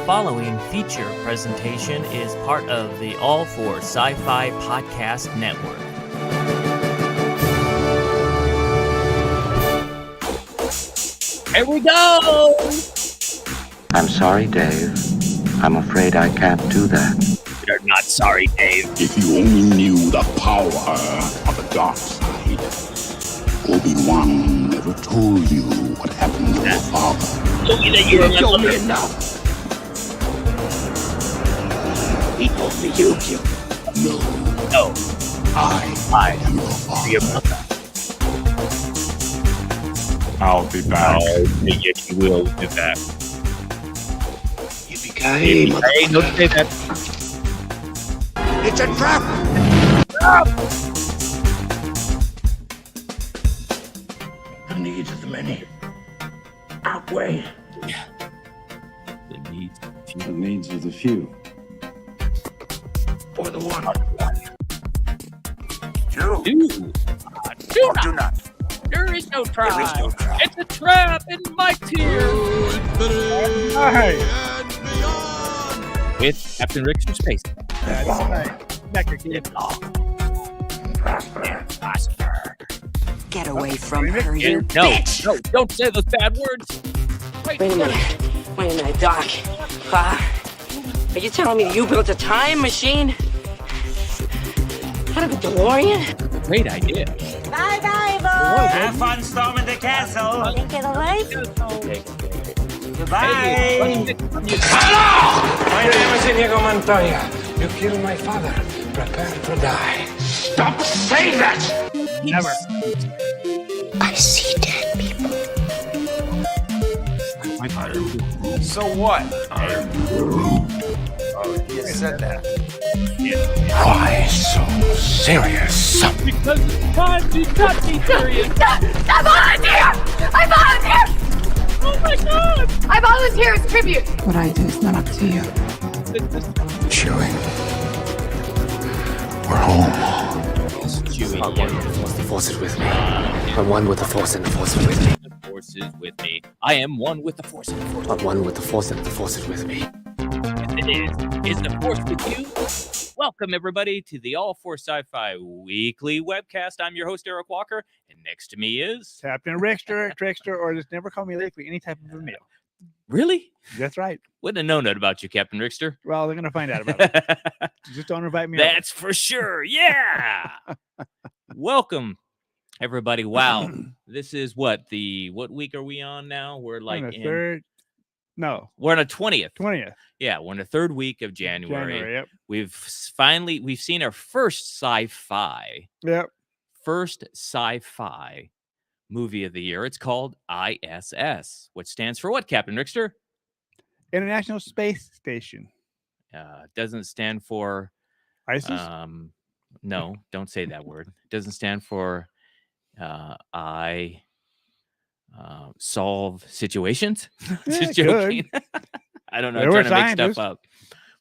following feature presentation is part of the All for Sci-Fi Podcast Network. Here we go! I'm sorry, Dave. I'm afraid I can't do that. You're not sorry, Dave. If you only knew the power of the dark side. Obi-Wan never told you what happened to your father. You told me enough. He told me you killed. No. I am your father. Your mother. I'll be back. Yes, you will be back. Yippee-ki-yay, Hey, don't say that. It's a trap! The needs of the many outweigh The needs of the few. for the one. Do not. There is no trap. It's a trap in my tears. With Captain Rick's Space. That's right. Necker kid. Get away from her, you No, bitch! no, don't say those bad words. Wait a minute, Doc. Are you telling me that you built a time machine? Out of a DeLorean? Great idea. Bye-bye, boys. Have fun storming the castle. Think of the life. Goodbye. My name is Inigo Montoya. You killed my father. Prepare to die. Stop saying that! Never. I see dead people. So what? You said that. Why so serious? Because it's time to not be serious. I volunteer! I volunteer! Oh my God! I volunteer as tribute. What I do is not up to you. Chewie. We're home. The Force is with me. I'm one with the Force, and the Force is with me. The Force is with me. I am one with the Force. And the Force. I'm one with the Force, and the Force is with me. Yes, it is. Is the Force with you? Welcome, everybody, to the All for Sci-Fi Weekly Webcast. I'm your host, Eric Walker, and next to me is... Captain Rickster, Trickster, or just never call me Lakely, any type of a meal. Really? That's right. Wouldn't have known that about you, Captain Rickster. Well, they're going to find out about it. Just don't invite me That's for sure. Yeah. Welcome, everybody. Wow. This is what week are we on now? We're like on the third. No, we're on the 20th. 20th. Yeah, we're in the third week of January. Yep. We've seen our first sci-fi movie of the year. It's called ISS, which stands for what, Captain Rickster? International Space Station. Doesn't stand for ISIS? no, don't say that word. It doesn't stand for I solve situations. Just joking. I don't know. I'm trying to make stuff up.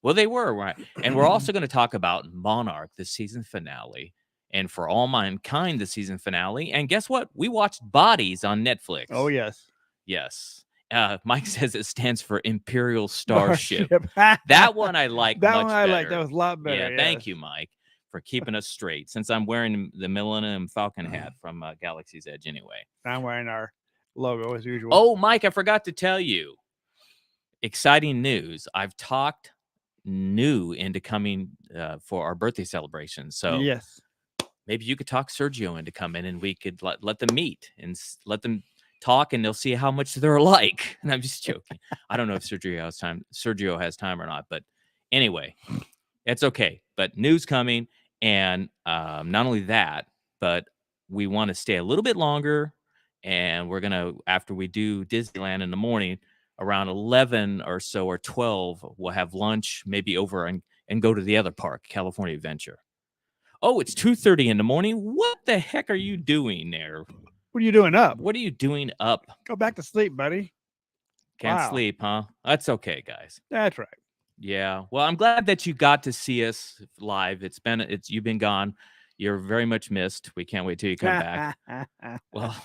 Well, they were, right. And we're also going to talk about Monarch, the season finale, and For All Mankind, the season finale. And guess what? We watched Bodies on Netflix. Oh, yes. Yes. Mike says it stands for Imperial Starship. That one I like That much one I better. like. That was a lot better. Yeah, yes. thank you, Mike, for keeping us straight, since I'm wearing the Millennium Falcon hat from Galaxy's Edge anyway. I'm wearing our logo as usual. Oh, Mike, I forgot to tell you. Exciting news. I've talked New into coming for our birthday celebration. So yes. maybe you could talk Sergio into coming and we could let them meet and let them talk and they'll see how much they're alike. And I'm just joking. I don't know if Sergio has time or not, but anyway, it's okay. But New's coming. And not only that, but we want to stay a little bit longer. And we're going to, after we do Disneyland in the morning, around 11 or so or 12, we'll have lunch, maybe over and go to the other park, California Adventure. Oh, it's 2:30 in the morning. What the heck are you doing there? What are you doing up? What are you doing up? Go back to sleep, buddy. Can't sleep, huh? That's okay, guys. That's right. Yeah. Well, I'm glad that you got to see us live. You've been gone. You're very much missed. We can't wait till you come back. Well,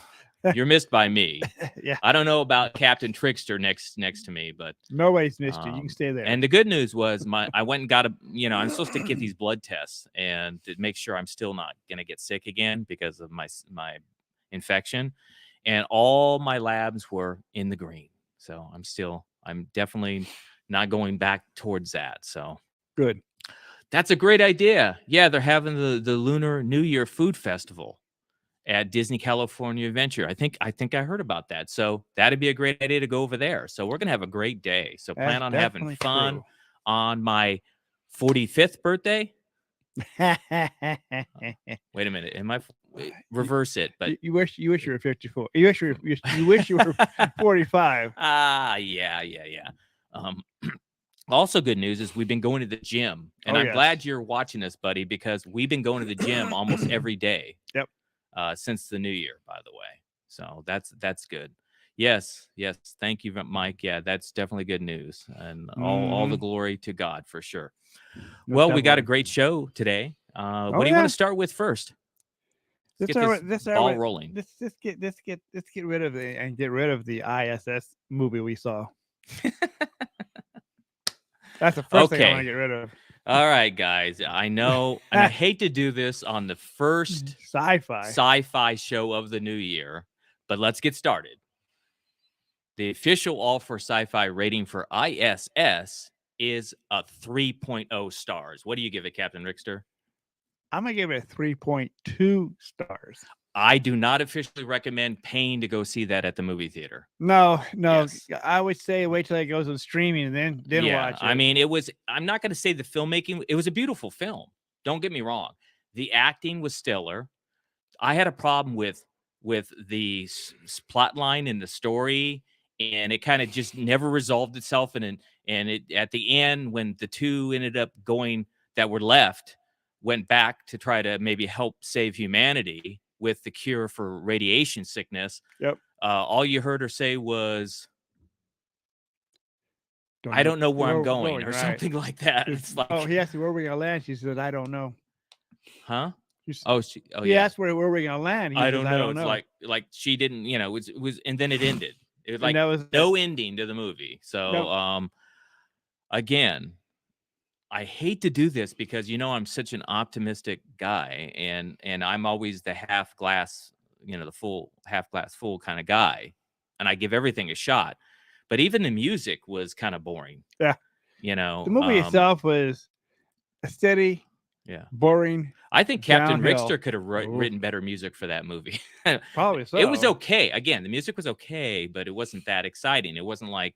You're missed by me. Yeah. I don't know about Captain Trickster next to me, but Nobody's missed you. You can stay there. And the good news was I went and got I'm supposed to get these blood tests and to make sure I'm still not gonna get sick again because of my infection. And all my labs were in the green. So I'm definitely not going back towards that. So Good. that's a great idea. Yeah, they're having the Lunar New Year Food Festival at Disney California Adventure. I think I heard about that. So that'd be a great idea to go over there. So we're gonna have a great day. So That's plan on having definitely fun true. on my 45th birthday. Wait a minute. Reverse it? But you wish you were 54. You wish you were 45. Yeah. Also, good news is we've been going to the gym, and I'm glad you're watching this, buddy, because we've been going to the gym almost every day. Yep. Since the new year, by the way. So that's good. Yes. Thank you, Mike. Yeah, that's definitely good news, and all the glory to God for sure. Well, we got a great show today. What do you want to start with first? Let's get this ball rolling. Let's get rid of the ISS movie we saw. That's the first thing I want to get rid of. All right, guys. I know, and I hate to do this on the first sci-fi show of the new year, but let's get started. The official All for Sci-Fi rating for ISS is a 3.0 stars. What do you give it, Captain Rickster? I'm gonna give it a 3.2 stars. I do not officially recommend paying to go see that at the movie theater. No. Yes. I would say wait till it goes on streaming and then watch it. I mean, I'm not going to say the filmmaking. It was a beautiful film. Don't get me wrong. The acting was stellar. I had a problem with the plot line and the story, and it kind of just never resolved itself. And it at the end, when the two ended up going that were left, went back to try to maybe help save humanity with the cure for radiation sickness. Yep. All you heard her say was, I don't know where I'm going, or something like that. It's like, he asked me where we're gonna land. She said, I don't know. Huh? He asked where we're gonna land. I don't know. It's like she didn't, it was, and then it ended. It was like no ending to the movie. So, again, I hate to do this because I'm such an optimistic guy, and I'm always the half glass, the full half glass full kind of guy, and I give everything a shot. But even the music was kind of boring. Yeah. The movie itself was steady. Yeah. Boring. I think Captain Rickster could have written better music for that movie. Probably so. It was okay. Again, the music was okay, but it wasn't that exciting. It wasn't like,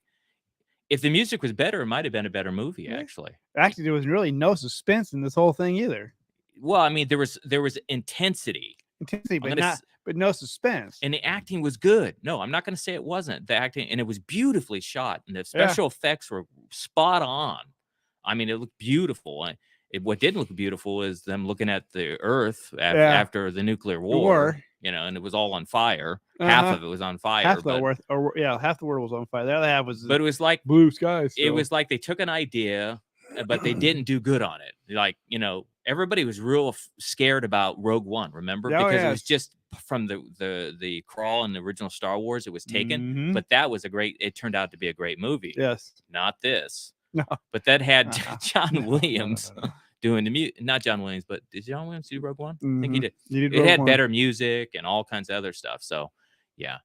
if the music was better, it might have been a better movie, actually. Actually, there was really no suspense in this whole thing either. Well, I mean, there was intensity. But no suspense. And the acting was good. No, I'm not going to say it wasn't. The acting, and it was beautifully shot, and the special effects were spot on. I mean, it looked beautiful. What didn't look beautiful is them looking at the Earth after the nuclear war. And it was all on fire. Half of it was on fire. Half the world was on fire. The other half was. But it was like blue skies. It was like they took an idea, but they didn't do good on it. Like everybody was real scared about Rogue One. Remember, because it was just from the crawl in the original Star Wars. It was taken, but that was it turned out to be a great movie. Yes, not this. No, but that had John Williams. Doing the music, not John Williams, but did John Williams do Rogue One? I think he did. It had better music and all kinds of other stuff. So, yeah.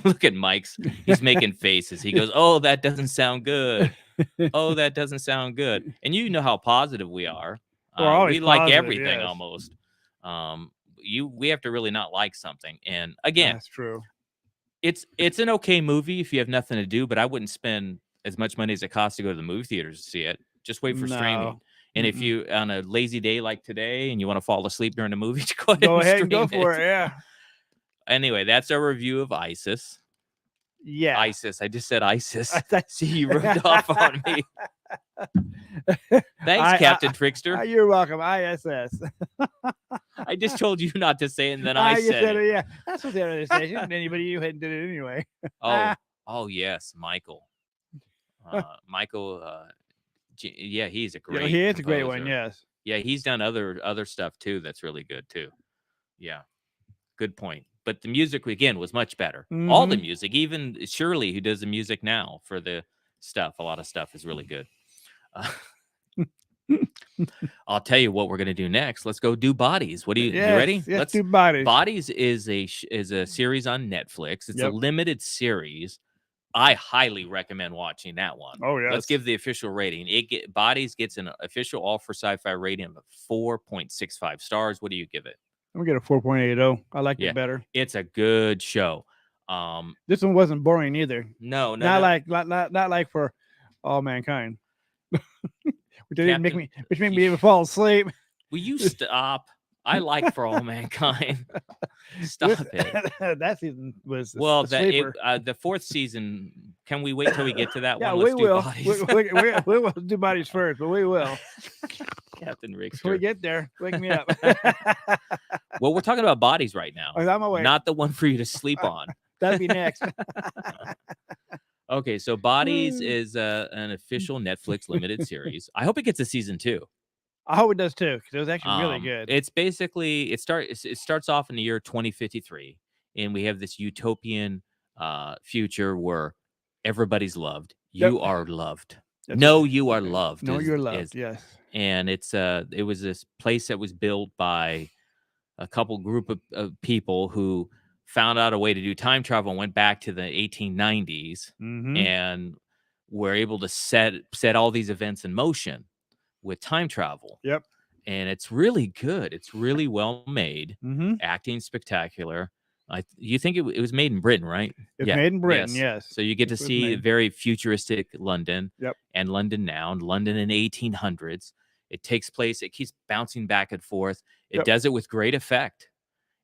Look at Mike's. He's making faces. He goes, "Oh, that doesn't sound good. Oh, that doesn't sound good." And you know how positive we are. We like everything almost. We have to really not like something. And again, that's true. It's an okay movie if you have nothing to do, but I wouldn't spend as much money as it costs to go to the movie theaters to see it. Just wait for streaming. And if you on a lazy day like today and you want to fall asleep during the movie, go ahead and go for it. Yeah. Anyway, that's our review of ISIS. Yeah. ISIS. I just said ISIS. See, you rubbed off on me. Thanks, Captain Trickster. You're welcome. ISS. I just told you not to say it, and then I said it. Yeah, that's what the other station. Anybody you hadn't did it anyway. Oh yes, Michael. Michael. Yeah, he's a great. He is a great one. Yes. Yeah, he's done other stuff too. That's really good too. Yeah, good point. but the music again was much better. All the Mhm. music, even Shirley, who does the music now for the stuff, a lot of stuff is really good. Uh, I'll tell you what we're gonna do next. Let's go do Bodies. What do you Yes, ready? yes, Let's do Bodies. Bodies is a series on Netflix. It's a Yep. limited series. I highly recommend watching that one. Oh, Let's yes. give the official rating. Bodies gets an official All for Sci-Fi rating of 4.65 stars. What do you give it? I'm gonna get a 4.80. I liked Yeah. it better. It's a good show. This one wasn't boring either. No, Not like for All Mankind. Which didn't make Captain- me, which made me even fall asleep. Will you stop? I like For All Mankind. Stop it. That season was Well, a sleeper. the fourth season. Can we wait till we get to that Yeah, one? we Let's do will. Bodies. We will do Bodies first, but we will. Captain Before we Rickster. get there, wake me up. Well, we're talking about Bodies right now, I'm awake. not the one for you to sleep on. That'd be next. Okay, so Bodies is an official Netflix limited series. I hope it gets a season 2. I hope it does too, because it was actually really good. It's basically it starts off in the year 2053, and we have this utopian future where everybody's loved. Yep. You are loved. That's No, what- you are loved. No, is- you're loved. is- Yes. and it was this place that was built by a couple group of people who found out a way to do time travel and went back to the 1890s Mm-hmm. and were able to set all these events in motion with time travel. Yep. And it's really good. It's really well made. Mm-hmm. Acting spectacular. You think it was made in Britain, right? It's made in Britain. Yes. So you get to It was see made. very futuristic London. Yep. And London now, and London in the 1800s. It takes place. It keeps bouncing back and forth. It Yep. does it with great effect.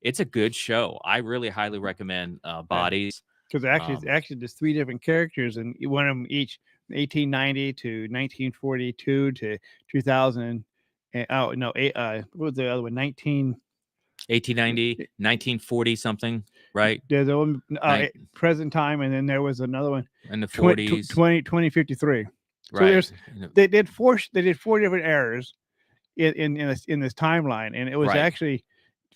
It's a good show. I really highly recommend Bodies. Because actually, there's 3 different characters, and one of them each 1890 to 1942 to 2000. And, oh no, what was the other one? 1890, 1940 something, right? There's a one, Nin- present time, and then there was another one. In the 20, 40s. 2053. So Right. there's they did 4 different eras in this timeline, and it was Right. actually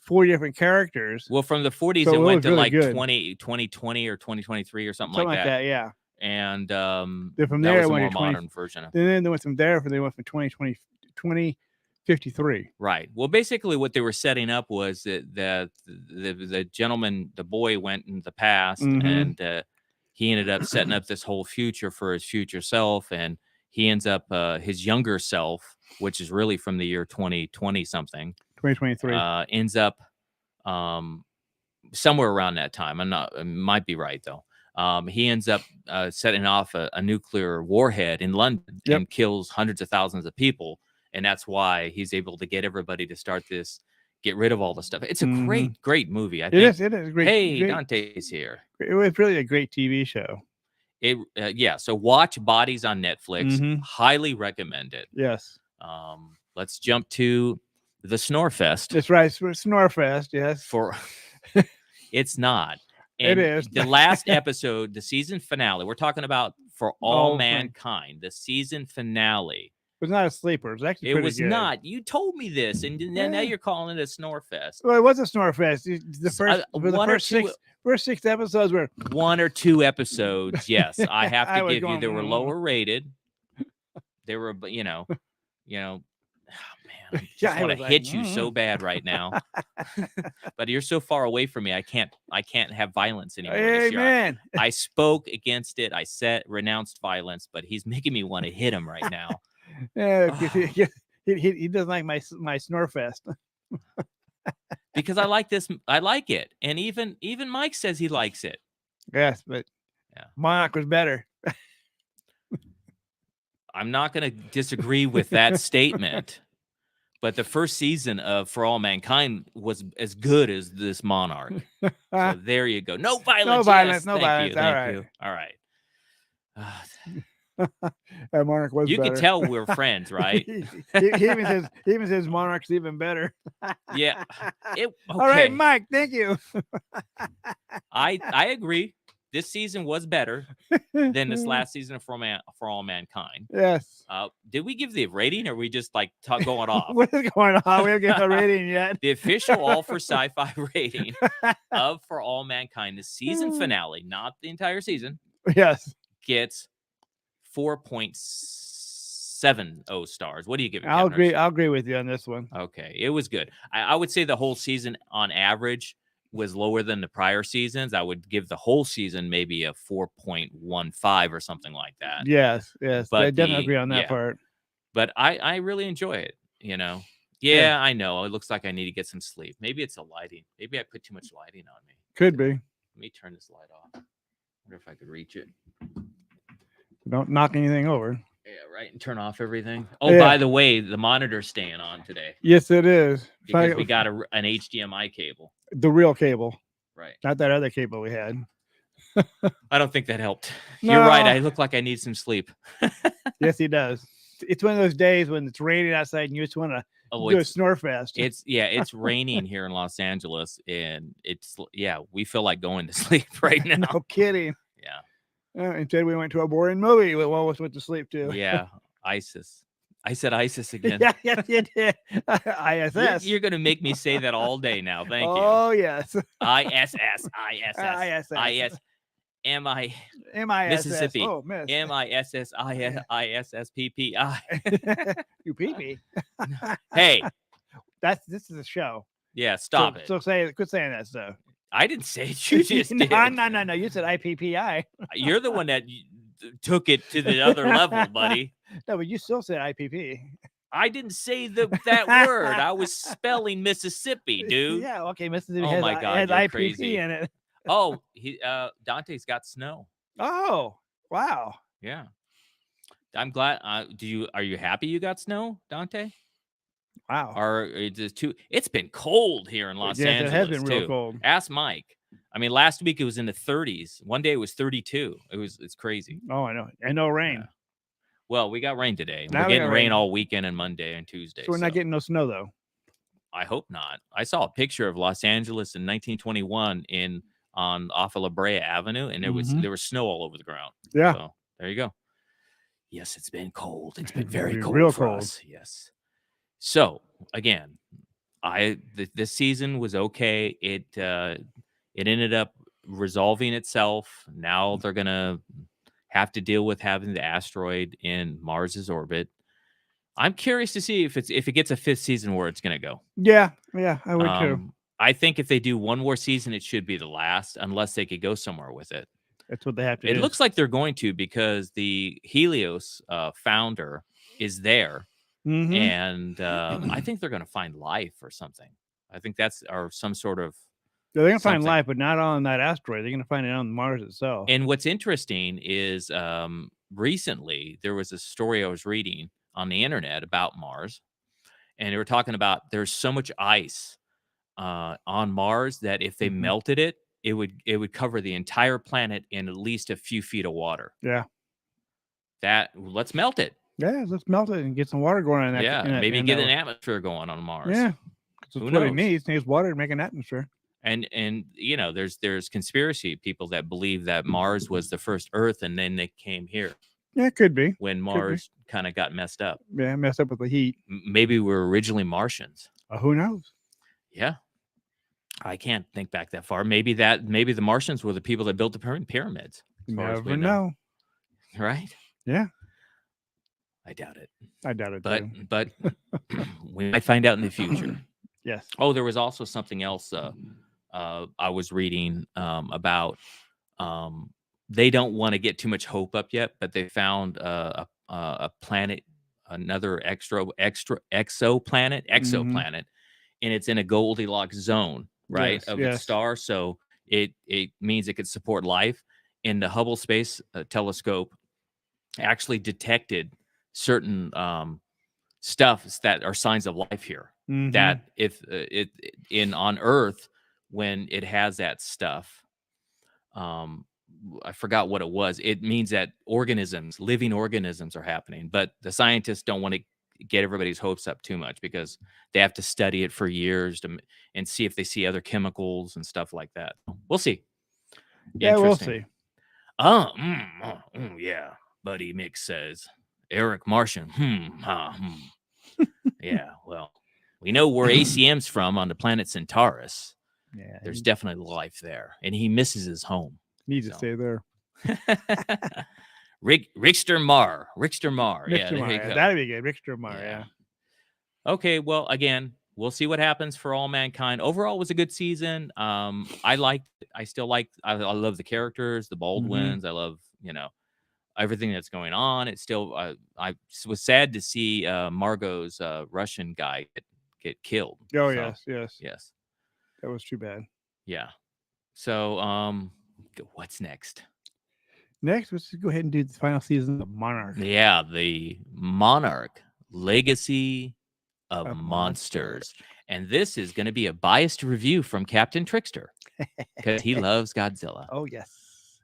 4 different characters. Well, from the 40s, So it it went was to really like good. 2020 or 2023 or something Something like that. yeah. And Then from that there, was it a went more to 20 modern version of Then they went from there, they went from 2053. Right. Well, basically, what they were setting up was that the gentleman, the boy, went in the past, Mhm. and he ended up setting up this whole future for his future self, and he ends up his younger self, which is really from the year 2020 something, 2023. ends up somewhere around that time. I might be right though. He ends up setting off a nuclear warhead in London Yep. and kills hundreds of thousands of people. And that's why he's able to get everybody to start this, get rid of all the stuff. It's a Mhm. great movie. I It think. is great. Hey, great, Dante's here. it was really a great TV show. Yeah. So watch Bodies on Netflix. Mhm. Highly recommend it. Yes, Let's jump to the Snorefest. that's right. Snorefest. Yes. For it's not. It And is. the last episode, the season finale. We're talking about For All Oh, right. Mankind, the season finale. It was not a sleeper. It was actually It pretty was good. not. You told me this, and now Yeah. you're calling it a Snorefest. Well, it was a Snorefest. The S- first, for the one or first two- first 6 episodes were 1 or 2 episodes, yes, I have I to was give you. going, They were "Mm." lower rated. They were, you know. Oh, man, I just Yeah, I want was to like, hit you so bad right now. But you're so far away from me. I can't have violence anymore this year. Amen. I spoke against it. I renounced violence, but he's making me want to hit him right now. Yeah, 'cause he doesn't like my Snorefest. Because I like this. I like it. And even Mike says he likes it. Yes, but Yeah. Monarch was better. I'm not going to disagree with that statement. But the first season of For All Mankind was as good as this Monarch. So there you go. No violence. No yes, violence, no thank violence. You, All thank right. you. All right. Monarch was You better. can tell we're friends, right? he even says Monarch's even better. Yeah. Okay. All right, Mike. Thank you. I agree. this season was better than this last season of For All Mankind. Yes. Did we give the rating, or we just like going off? What is going on? We haven't given a rating yet. The official All for Sci-Fi rating of For All Mankind, the season finale, not the entire season, Yes. gets 4.70 stars. What do you give it? I'll Kevin? agree. I'll agree with you on this one. Okay, it was good. I would say the whole season on average was lower than the prior seasons. I would give the whole season maybe a 4.15 or something like that. Yes. Yes. But I definitely agree on that yeah. part. But I really enjoy it, you know. Yeah, I know. It looks like I need to get some sleep. Maybe it's a lighting. Maybe I put too much lighting on me. Could be. Let me turn this light off. I wonder if I could reach it. Don't knock anything over. Yeah, right. And turn off everything. Oh, Yeah. by the way, the monitor's staying on today Yes, it is. because we got an HDMI cable. The real cable, Right. not that other cable we had. I don't think that helped. You're right. No. I look like I need some sleep. Yes, he does. It's one of those days when it's raining outside and you just want to do a snore fest. It's raining here in Los Angeles, and we feel like going to sleep right now. No kidding. Yeah. Instead, we went to a boring movie. We almost went to sleep too. Yeah. ISIS. I said ISIS again. Yeah, yes, you did. ISS. You're going to make me say that all day now. Thank you. Oh, yes. ISS. MI. Mississippi. Oh, miss. MISSISSPPI. You beat me. Hey. This is a show. Yeah, stop it. So quit saying that stuff. I didn't say it. You just did. No. You said IPPI. You're the one that took it to the other level, buddy. No, but you still said IPP. I didn't say that word. I was spelling Mississippi, dude. Yeah, okay. Mississippi Oh has, my God, has you're IPP crazy. in it. Oh, Dante's got snow. Oh, wow. Yeah. I'm glad. Are you happy you got snow, Dante? Wow. Or it's been cold here in Los Angeles. It has been real too. cold. Ask Mike. I mean, last week it was in the 30s. One day it was 32. It's crazy. Oh, I know. And no rain. Yeah. Well, we got rain today. Now We're we getting got rain rain. all weekend and Monday and Tuesday. So we're not getting no snow though. I hope not. I saw a picture of Los Angeles in 1921 off of La Brea Avenue, and there was snow all over the ground. Yeah. So there you go. Yes, it's been cold. It's been very cold real for cold. us. Yes. So again, this season was okay. It ended up resolving itself. Now they're gonna have to deal with having the asteroid in Mars's orbit. I'm curious to see if it gets a 5th season where it's gonna go. Yeah, I would too. I think if they do one more season, it should be the last, unless they could go somewhere with it. That's what they have to It do. looks like they're going to, because the Helios founder is there. Mhm. And I think they're going to find life or something. I think or some sort of. They're going to find something. life, but not on that asteroid. They're going to find it on Mars itself. And what's interesting is recently there was a story I was reading on the internet about Mars, and they were talking about there's so much ice on Mars that if they melted it, it would cover the entire planet in at least a few feet of water. Yeah. Let's melt it. Yeah, let's melt it and get some water going on that. Yeah, maybe get an atmosphere going on Mars. Yeah, that's Who what knows? it needs. It needs water to make an atmosphere. And there's conspiracy people that believe that Mars was the first Earth, and then they came here Yeah, it could be. when Mars kind of got messed up. Yeah, messed up with the heat. Maybe we were originally Martians. Who knows? Yeah, I can't think back that far. Maybe the Martians were the people that built the pyramids. As far as we Never know. Right? Yeah, I doubt it. I doubt it. But too. but we might find out in the future. Yes. Oh, there was also something else I was reading about. They don't want to get too much hope up yet, but they found a planet, another exoplanet, and it's in a Goldilocks zone, right, of its star. So it means it could support life. And the Hubble Space Telescope actually detected certain stuff that are signs of life here. That if on Earth, when it has that stuff, I forgot what it was. It means that living organisms are happening, but the scientists don't want to get everybody's hopes up too much, because they have to study it for years and see if they see other chemicals and stuff like that. We'll see. Yeah, we'll Interesting. see. Yeah. Buddy Mick says. Eric Martian. Yeah, well, we know where ACM's from on the planet Centaurus. Yeah, There's he definitely life there, and he misses his home. needs to So. stay there. Richter Mar. Yeah, there you go. That'd be good. Richter Mar, yeah. Okay, well, again, we'll see what happens for All Mankind. Overall, it was a good season. I liked it. I still like. I love the characters, the Baldwins. I love, everything that's going on. It's still. I was sad to see Margot's Russian guy get killed. Oh, So, yes. That was too bad. Yeah. So, what's next? Next, let's just go ahead and do the final season of Monarch. Yeah, the Monarch Legacy of Monsters. And this is going to be a biased review from Captain Trickster because he loves Godzilla. Oh, yes.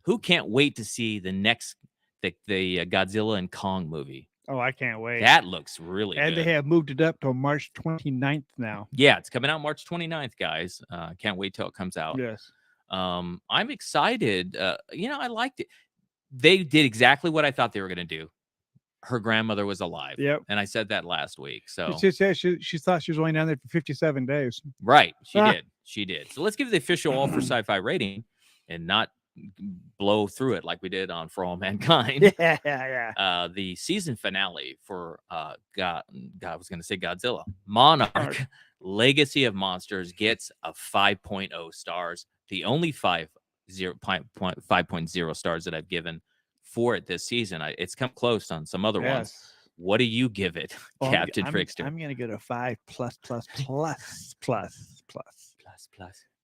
Who can't wait to see the next the Godzilla and Kong movie? Oh, I can't wait. That looks really and good. they have moved it up to March 29th now. Yeah, it's coming out March 29th, guys. Can't wait till it comes out. Yes. I'm excited. I liked it. They did exactly what I thought they were going to do. Her grandmother was alive. Yep. And I said that last week. So She said she thought she was only down there for 57 days. right. She did. So let's give the official All for Sci-Fi rating and not blow through it like we did on For All Mankind. Yeah. The season finale for God I was going to say Godzilla. Monarch Legacy of Monsters gets a 5.0 stars. The only 5.0 stars that I've given for it this season. It's come close on some other ones. What do you give it, Captain Trickster? I'm gonna go to 5 plus.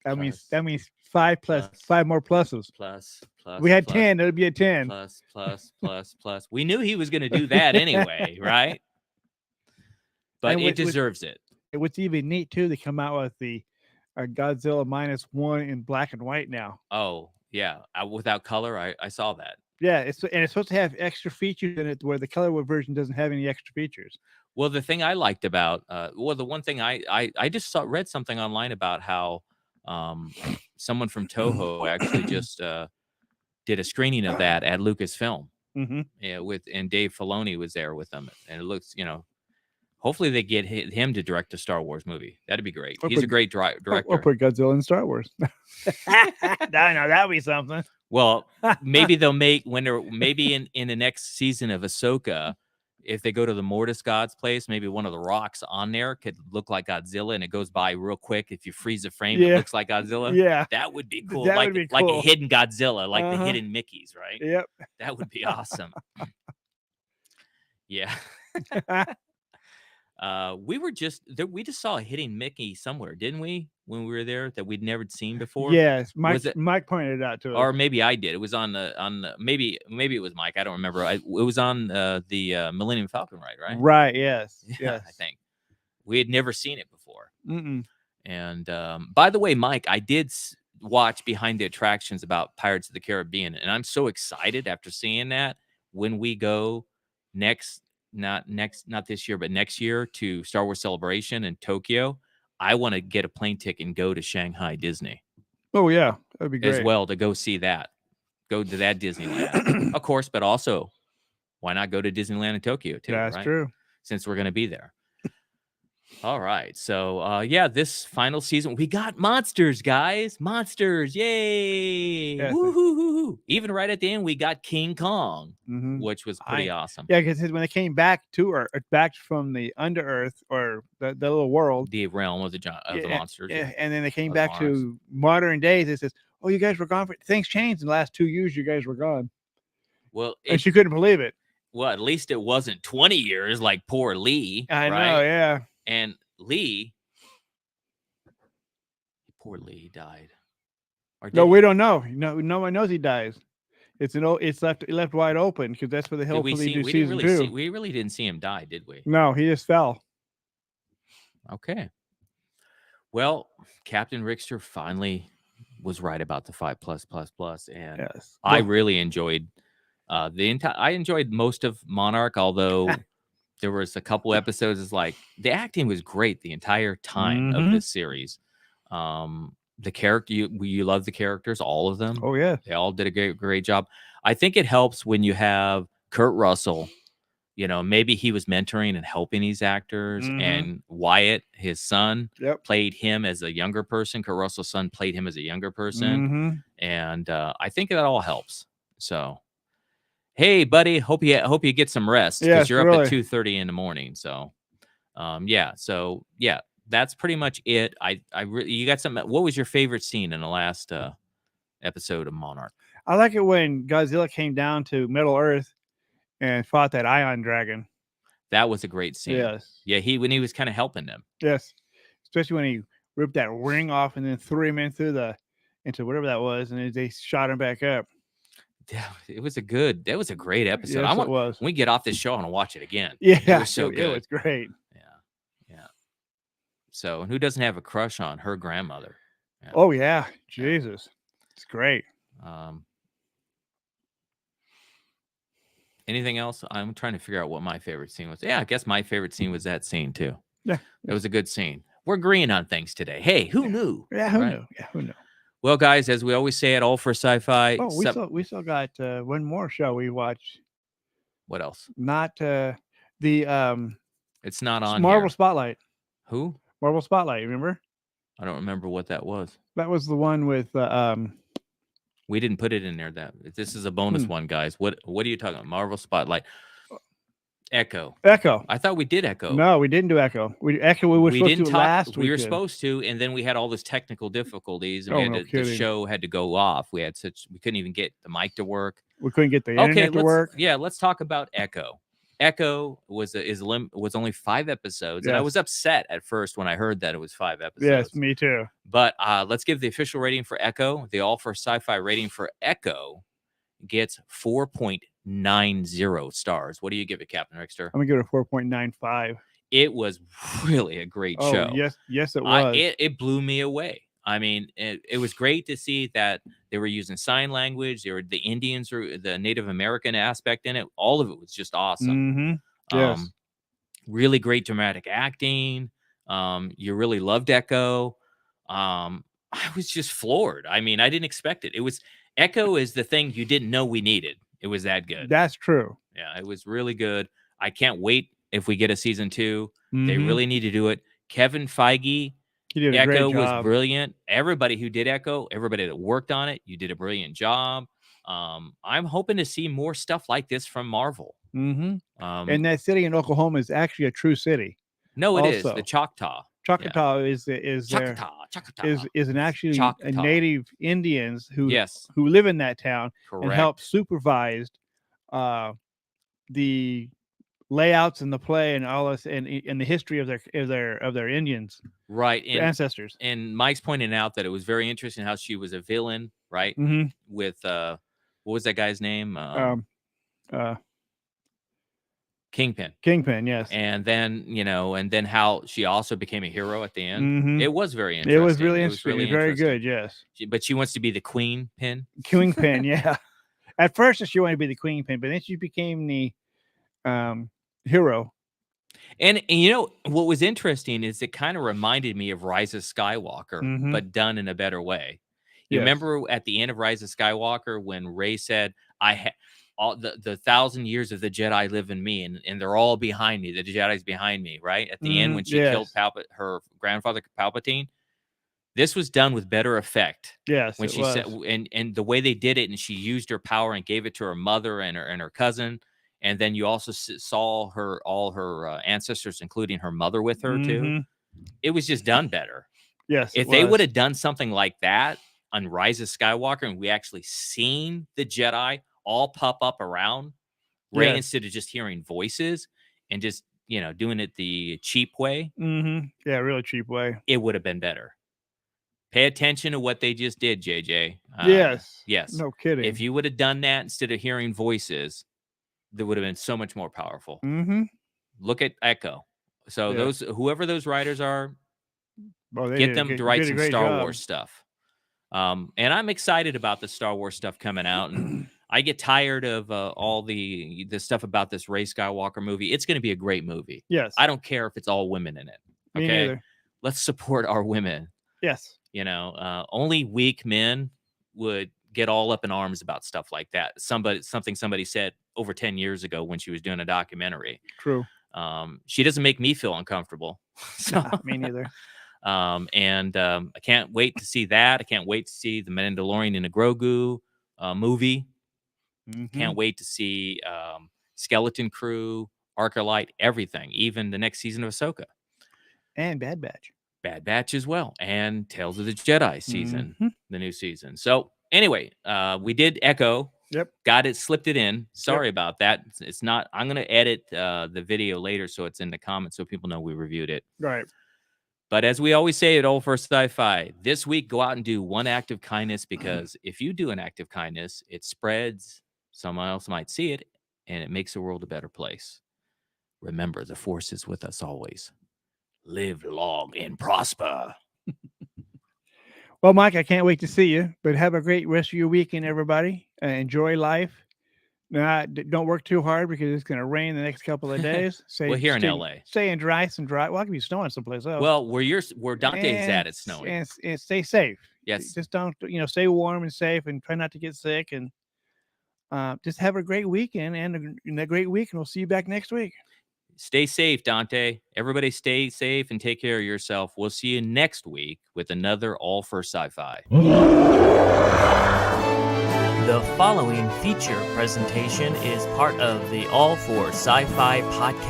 That means 5 plus 5 more pluses. Plus. We had plus, 10. It would be a 10. Plus. We knew he was going to do that anyway, right? But And it deserves it. What's even neat too, they come out with the Godzilla -1 in black and white now. Oh yeah, without color. I saw that. Yeah, it's supposed to have extra features in it where the color version doesn't have any extra features. Well, the thing I liked about the one thing I just read something online about how someone from Toho actually just did a screening of that at Lucasfilm. Yeah, and Dave Filoni was there with them, and it looks, hopefully they get him to direct a Star Wars movie. That'd be great. He's a great director. Or put Godzilla in Star Wars. I know that'd be something. Well, maybe they'll make maybe in the next season of Ahsoka, if they go to the Mortis God's place, maybe one of the rocks on there could look like Godzilla, and it goes by real quick. If you freeze the frame, it looks like Godzilla. Yeah, that would be cool. That like would be like cool. a hidden Godzilla, like the hidden Mickeys, right? Yep. That would be awesome. Yeah. We just saw a hidden Mickey somewhere, didn't we? When we were there, that we'd never seen before. Yes, Mike pointed it out to us. Or maybe I did. It was on the maybe it was Mike. I don't remember. It was on the Millennium Falcon ride, right? Right. Yes. Yeah, Yes. I think we had never seen it before. Mm-mm. And by the way, Mike, I did watch Behind the Attractions about Pirates of the Caribbean, and I'm so excited after seeing that when we go not this year, but next year to Star Wars Celebration in Tokyo. I want to get a plane ticket and go to Shanghai Disney. Oh yeah, that'd be great as well to go see that. Go to that Disneyland, of course, but also why not go to Disneyland in Tokyo too? That's right? true. Since we're going to be there. All right. So, this final season, we got monsters, guys. Monsters. Yay. Yes. Woo-hoo-hoo-hoo. Even right at the end, we got King Kong, Mm-hmm. which was pretty awesome. Yeah, because when they came back to Earth, back from the under Earth or the little world, the realm of the monsters. Yeah, and then they came Of back monarchs. to modern days. It says, "Oh, you guys were gone for things changed in the last 2 years. You guys were gone." Well, And she couldn't believe it. well, at least it wasn't 20 years like poor Lee. I right? know, yeah. And poor Lee died. Or No, did we he? don't know. No one knows he dies. It's left wide open because that's where they Did we hopefully see? do We didn't season really 2. see. We really didn't see him die, did we? No, he just fell. Okay. Well, Captain Rickster finally was right about the 5+++, and Yes. I really enjoyed I enjoyed most of Monarch, although there was a couple episodes. It's like the acting was great the entire time of this series. The character, you love the characters, all of them. Oh yeah. They all did a great job. I think it helps when you have Kurt Russell. Maybe he was mentoring and helping these actors, and Wyatt, his son, Yep. played him as a younger person. Kurt Russell's son played him as a younger person, and I think that all helps. So, hey, buddy, hope you get some rest because Yes, you're up really. at 2:30 in the morning. So, yeah. So, yeah, that's pretty much it. You got something? What was your favorite scene in the last episode of Monarch? I like it when Godzilla came down to Middle Earth and fought that ion dragon. That was a great scene. Yes. Yeah, when he was kind of helping them. Yes. Especially when he ripped that ring off and then threw him into whatever that was, and they shot him back up. Yeah, that was a great episode. Yes, it was. When we get off this show, I want to watch it again. Yeah, it was so good. It was great. Yeah. So, and who doesn't have a crush on her grandmother? Yeah. Oh yeah, Jesus, it's great. Anything else? I'm trying to figure out what my favorite scene was. Yeah, I guess my favorite scene was that scene too. Yeah, it was a good scene. We're agreeing on things today. Hey, who knew? Yeah, who knew? Yeah, who knew? Well, guys, as we always say at All for Sci-Fi. Oh, we still got one more show we watch. What else? Not the It's not on Marvel here. Spotlight. Who? Marvel Spotlight. Remember? I don't remember what that was. That was the one with We didn't put it in there. This is a bonus one, guys. What are you talking about? Marvel Spotlight. Echo. I thought we did Echo. No, we didn't do Echo. We were supposed to last week. We were supposed to, and then we had all those technical difficulties, and the show had to go off. We couldn't even get the mic to work. We couldn't get the internet to work. Yeah, let's talk about Echo. Echo was only 5 episodes, and I was upset at first when I heard that it was 5 episodes. Yes, me too. But let's give the official rating for Echo. The All for Sci-Fi rating for Echo gets 4.90 stars. What do you give it, Captain Rickster? I'm gonna give it a 4.95. It was really a great show. Yes, it was. It blew me away. I mean, it was great to see that they were using sign language. There were the Indians or the Native American aspect in it. All of it was just awesome. Yes. Really great dramatic acting. You really loved Echo. I was just floored. I mean, I didn't expect it. Echo is the thing you didn't know we needed. It was that good. That's true. Yeah, it was really good. I can't wait if we get a season 2. They really need to do it. Kevin Feige, he did a Echo great job. was brilliant. Everybody who did Echo, everybody that worked on it, you did a brilliant job. I'm hoping to see more stuff like this from Marvel. And that city in Oklahoma is actually a true city. No, it is the Choctaw. Choctaw is an actually a native Indians who live in that town and help supervise the layouts and the play and all this and the history of their Indians, right? Their ancestors. And Mike's pointing out that it was very interesting how she was a villain, right? With what was that guy's name? Kingpin, yes. And then how she also became a hero at the end. It was very interesting. It was really interesting. Really very good, yes. But she wants to be the Queen Pin. Kingpin, yeah. At first, she wanted to be the Queen Pin, but then she became the hero. And what was interesting is it kind of reminded me of Rise of Skywalker, but done in a better way. You remember at the end of Rise of Skywalker when Rey said, all the 1,000 years of the Jedi live in me, and they're all behind me. The Jedi's behind me, right? At the end, when she killed her grandfather Palpatine, this was done with better effect. Yes, when she said, and the way they did it, and she used her power and gave it to her mother and her cousin, and then you also saw all her ancestors, including her mother, with her too. It was just done better. Yes, if they would have done something like that on Rise of Skywalker, and we actually seen the Jedi all pop up around Rey instead of just hearing voices and just doing it the cheap way. Yeah, really cheap way. It would have been better. Pay attention to what they just did, JJ. Yes. No kidding. If you would have done that instead of hearing voices, that would have been so much more powerful. Look at Echo. So whoever those writers are, get them to write some Star Wars stuff. And I'm excited about the Star Wars stuff coming out. And I get tired of all the stuff about this Rey Skywalker movie. It's going to be a great movie. Yes. I don't care if it's all women in it. Me neither. Let's support our women. Yes. Only weak men would get all up in arms about stuff like that. Something somebody said over 10 years ago when she was doing a documentary. True. She doesn't make me feel uncomfortable. So, Me neither. I can't wait to see that. I can't wait to see the Mandalorian and the Grogu movie. Can't wait to see Skeleton Crew, Arcalite, everything, even the next season of Ahsoka. And Bad Batch. Bad Batch as well, and Tales of the Jedi season, the new season. So anyway, we did Echo. Yep. Got it, slipped it in. Sorry about that. It's not. I'm gonna edit the video later so it's in the comments so people know we reviewed it. Right. But as we always say at All for Sci-Fi, this week go out and do one act of kindness, because if you do an act of kindness, it spreads. Someone else might see it, and it makes the world a better place. Remember, the Force is with us always. Live long and prosper. Well, Mike, I can't wait to see you. But have a great rest of your weekend, everybody. Enjoy life. Don't work too hard because it's going to rain the next couple of days. We're here in LA. Stay in dry, some dry. Well, it could be snowing someplace else. Well, where Dante's at, it's snowing. And stay safe. Yes. Just don't, stay warm and safe, and try not to get sick. And just have a great weekend and a great week. And we'll see you back next week. Stay safe, Dante. Everybody stay safe and take care of yourself. We'll see you next week with another All for Sci-Fi. The following feature presentation is part of the All for Sci-Fi podcast